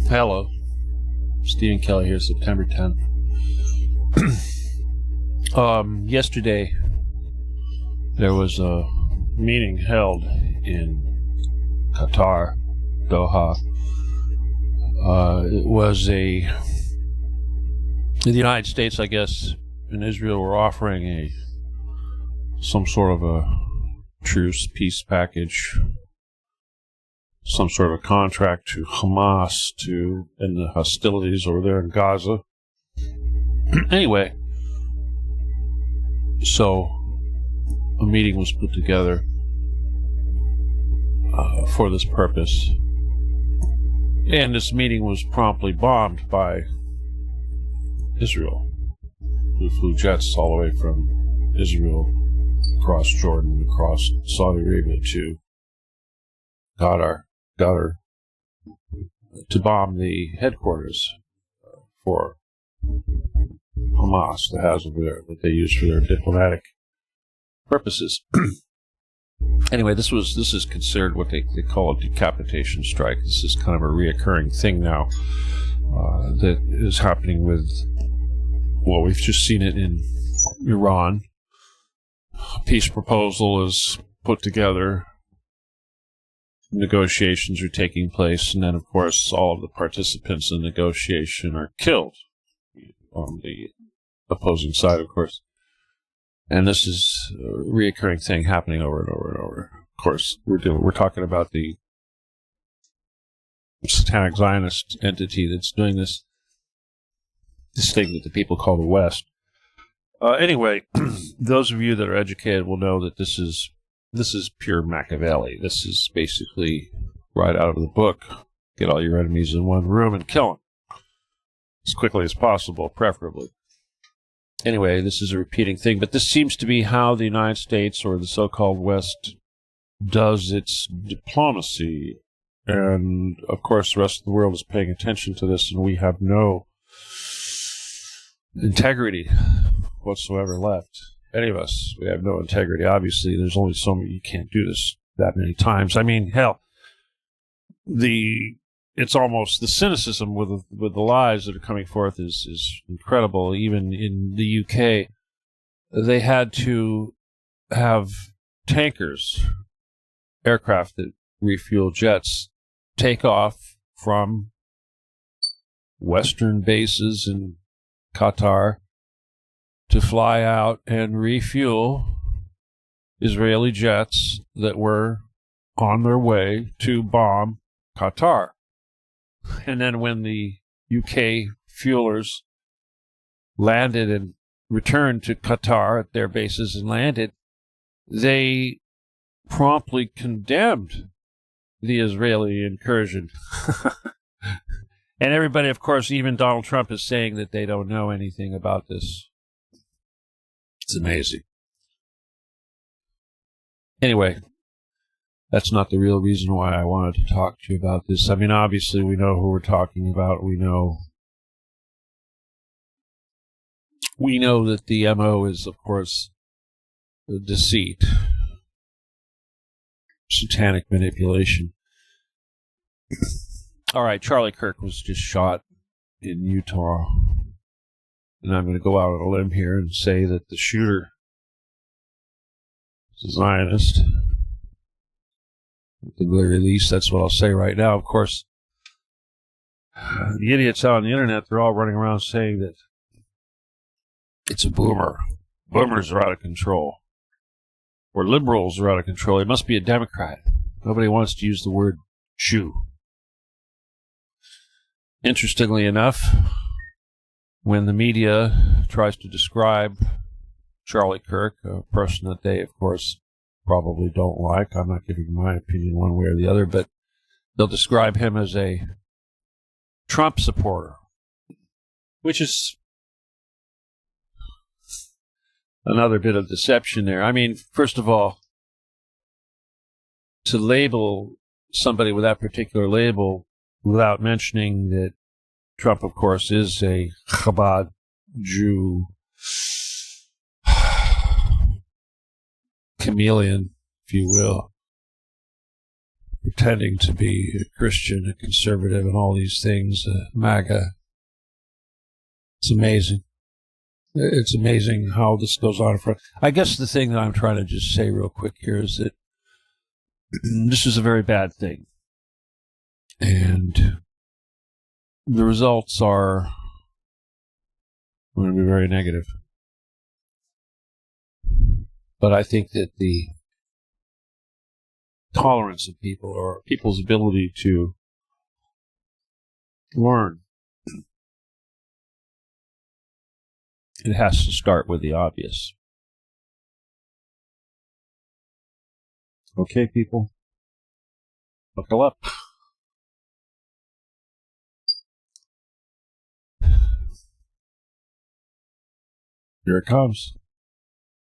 Hello, Stephen Kelly here, September 10th. Yesterday, there was a meeting held in Qatar, Doha. It was the United States, I guess, and Israel were offering some sort of a truce, peace package, some sort of a contract to Hamas to end the hostilities over there in Gaza. Anyway, so a meeting was put together for this purpose, and this meeting was promptly bombed by Israel, who flew jets all the way from Israel across Jordan, across Saudi Arabia to Qatar to bomb the headquarters for Hamas that has over there, that they use for their diplomatic purposes. Anyway, this is considered what they call a decapitation strike. This is kind of a reoccurring thing now that is happening with, well, we've just seen it in Iran. A peace proposal is put together. Negotiations are taking place, and then, of course, all of the participants in the negotiation are killed on the opposing side, of course. And this is a reoccurring thing happening over and over and over. Of course, we're talking about the satanic Zionist entity that's doing this thing that the people call the West. Anyway, those of you that are educated will know that this is pure Machiavelli. This is basically right out of the book. Get all your enemies in one room and kill them as quickly as possible, preferably. Anyway, this is a repeating thing, but this seems to be how the United States, or the so-called West, does its diplomacy. And, of course, the rest of the world is paying attention to this, and we have no integrity whatsoever left. Any of us, we have no integrity. Obviously, there's only so many. You can't do this that many times. I mean, hell, it's almost the cynicism with the lies that are coming forth is incredible. Even in the UK, they had to have tankers, aircraft that refuel jets, take off from Western bases in Qatar to fly out and refuel Israeli jets that were on their way to bomb Qatar. And then when the UK fuelers landed and returned to Qatar at their bases and landed, they promptly condemned the Israeli incursion. And everybody, of course, even Donald Trump is saying that they don't know anything about this. It's amazing. Anyway, that's not the real reason why I wanted to talk to you about this. I mean, obviously, we know who we're talking about. We know that the MO is, of course, deceit, satanic manipulation. All right, Charlie Kirk was just shot in Utah. And I'm going to go out on a limb here and say that the shooter is a Zionist. At the very least, that's what I'll say right now. Of course, the idiots out on the internet, they're all running around saying that it's a boomer. Boomers are out of control. Or liberals are out of control. It must be a Democrat. Nobody wants to use the word Jew. Interestingly enough, when the media tries to describe Charlie Kirk, a person that they, of course, probably don't like, I'm not giving my opinion one way or the other, but they'll describe him as a Trump supporter, which is another bit of deception there. I mean, first of all, to label somebody with that particular label without mentioning that Trump, of course, is a Chabad Jew, chameleon, if you will, pretending to be a Christian, a conservative, and all these things, MAGA. It's amazing. It's amazing how this goes on. I guess the thing that I'm trying to just say real quick here is that this is a very bad thing. And the results are going to be very negative. But I think that the tolerance of people, or people's ability to learn, it has to start with the obvious. Okay, people? Buckle up. Here it comes.